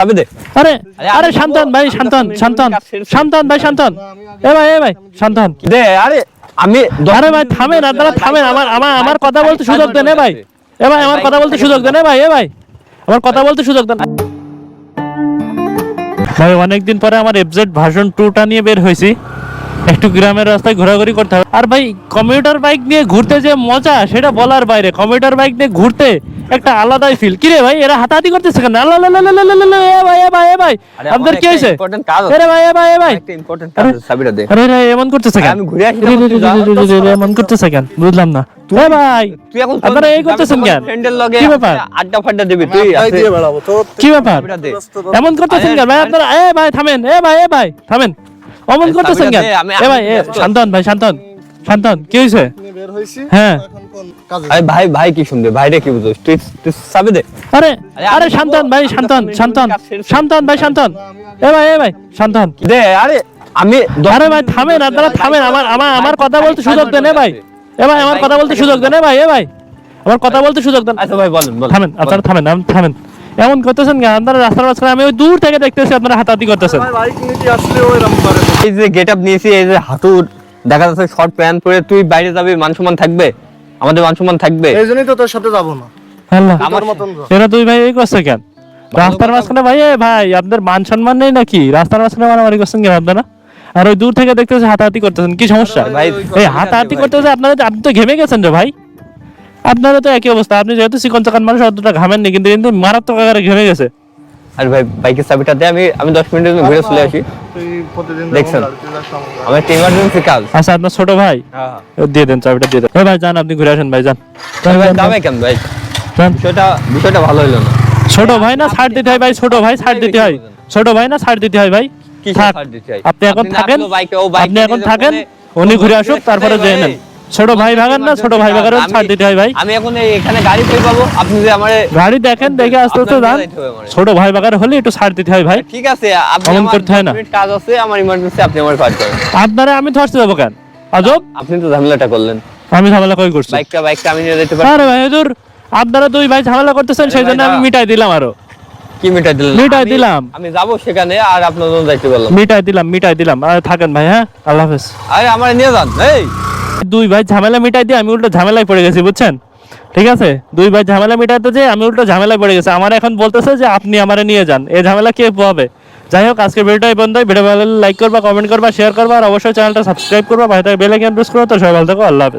চাবি দে। আরে আরে শান্তন ভাই, শান্তন শান্তন শান্তন ভাই, শান্তন এ ভাই শান্তন দে। আরে আমি আরে ভাই থামেন, আপনারা থামেন, আমার কথা বলতে সুযোগ দেন। ভাই আমার কথা বলতে সুযোগ দেন। ভাই আমার কথা বলতে সুযোগ দেন। ভাই অনেকদিন পরে আমার এফজেড ভার্সন 2টা নিয়ে বের হয়েছি, একটু গ্রামের রাস্তায় ঘোরাঘুরি করতে হবে। আর ভাই কমিউটার বাইক নিয়ে ঘুরতে যে মজা সেটা বলার বাইরে। কমিউটার বাইক নিয়ে ঘুরতে একটা আলাদাই ফিল। কি রে ভাই, এরা হাতাহাতি করতেছে কেন? ভাই আপনাদের কি হয়েছে? আরে ভাই একটা ইম্পর্টেন্ট কাজ আছে, চাবিটা দে। আরে এমন করতেছে কেন? আমি ঘুরে আসি। এমন করতেছে কেন বুঝলাম না। এ ভাই তুই এখন আপনারা এই করতেছেন কেন? ফ্রেন্ডের লগে কি ব্যাপার? আড্ডা ফাড্ডা দিবি তুই? দিয়ে বেড়াবো তো। কি ব্যাপার চাবিটা দে। এমন করতেছেন কেন ভাই আপনারা? এ ভাই থামেন, এ ভাই থামেন, অমন করতেছেন কেন? এ ভাই শান্তন ভাই, শান্তন কি হয়েছে? নিয়ে বের হইছি। হ্যাঁ। এখন কোন কাজে? আরে ভাই কি শুনবে? ভাইরে কি বুঝছ? তুই চাবি দে। আরে শান্তন ভাই, শান্তন ভাই, শান্তন এ ভাই শান্তন দে। আরে আমি আরে ভাই থামেন, আপনারা থামেন, আমার কথা বলতে সুযোগ দেন। ভাই আমার কথা বলতে সুযোগ দেন। ভাই আমার কথা বলতে সুযোগ দেন। আচ্ছা ভাই বলেন বলেন। থামেন, আপনারা থামেন। এমন করতেছেন কেন? আপনারা রাস্তার মাঝখানে, আমি ওই দূর থেকে দেখতেছি আপনারা হাতাহাতি করতেছেন। ভাই বাইক নিয়ে আসলে ওই রকম করে। এই যে গেটআপ নিয়েছি, এই যে হাঁটুর দেখা যাচ্ছে শর্ট প্যান্ট পরে তুই বাইরে যাবি, মান সম্মান থাকবে? আমাদের মান সম্মান থাকবে? এই জন্যই তো তোর সাথে যাবো না। আল্লাহ, আমার মতন যা। এরা দুই ভাই এই করছে কেন রাস্তার মাঝখানে? ভাই আপনাদের মান সম্মান নেই নাকি? রাস্তার মাঝখানে মারামারি করছেন কেন আপনারা? আর ওই দূর থেকে দেখতেছে হাতাহাতি করতেছেন, কি সমস্যা? ভাই এই হাতাহাতি করতেছে আপনারা, আপনি তো ঘেমে গেছেন রে ভাই। আপনারা তো একই অবস্থা, আপনি যেহেতু চিকন চাকান মানুষ অতটা ঘামেননি, কিন্তু মারাত্মক আকারে ঘেমে গেছে। আরে ভাই বাইকের চাবিটা দে, আমি 10 মিনিটের মধ্যে ঘুরে চলে আসি। তুই প্রতিদিন দেখছেন? গাড়ি চালাস সঙ্গে। আমার একটা ইমার্জেন্সি কাজ। আচ্ছা আপনার ছোট ভাই, দিয়ে দেন চাবিটা, দিয়ে দেন। ভাই যান, আপনি ঘুরে আসেন ভাই, যান। ভাই যাবে কেন ভাই? যান। বিষয়টা ভালো হইলো না। ছোট ভাই না ছাড় দিতে হয় ভাই, ছোট ভাই ছাড় দিতে হয়, ছোট ভাই না ছাড় দিতে হয় ভাই। কি থাক, ছাড় দিতে হয়? আপনি এখন না থাকেন, আসলেও বাইকে, ও বাইক আপনি নিয়ে এখন যে থাকেন, ফোনে- উনি ঘুরে আসুক, তারপরে আরে যেয়ে ভাই, নেন। ছোট ভাই ভাগান না, ছোট ভাই ভাগারও ছাড় দিতে হয় ভাই। আমি এখন এখানে গাড়ি পেয়ে পাবো? আপনি যে আমারে গাড়ি দেখেন, দেখে আস্তে আস্তে আপনার যান। নিয়ে যাইতে হবে আমারে। ছোট ভাই বাগার হলে একটু ছাড় দিতে হয় ভাই। ঠিক আছে, আপনি অমন আমার করতে হয় না। 10 মিনিট কাজ আছে, আমার ইমার্জেন্সি, আপনি আমার কাজ করেন। আপনারা আমি ধরতে যাবো কেন? আজব, আপনি তো ঝামেলাটা করলেন। আমি ঝামেলা কই করছি? বাইকটা আমি নিয়ে যেতে পারি? আরে ভাই হুজুর, আপনারা দুই ভাই ঝামেলা করতেছেন, সেই জন্য আমি মিটাই দিলাম। আরো কি মিটাই দিলেন? মিটাই দিলাম। আমি যাবো সেখানে, আর আপনার জন্য যাইতে বললাম। মিটাই দিলাম। আর থাকেন ভাই, হ্যাঁ, আল্লাহ হাফেজ। আরে আমার নিয়ে যান। এই দুই ভাই ঝামেলা মিটাই দিয়ে আমি উল্টো ঝামেলায় পড়ে গেছি, বুঝছেন? ঠিক আছে, দুই ভাই ঝামেলা মিটাইতে যে আমি উল্টো ঝামেলায় পড়ে গেছি। আমার এখন বলতেছে যে আপনি আমারে নিয়ে যান, এই ঝামেলা কে পাবে? যাই হোক, আজকে ভিডিওটাই বন্ধ। ভিডিও ভালো লাগলে লাইক করবা, কমেন্ট করবা, শেয়ার করবা, আর অবশ্যই চ্যানেলটা সাবস্ক্রাইব করবা, ভাই বেল আইকন প্রেস করো। তো সবাই ভালো থাকো, আল্লাহ হাফেজ।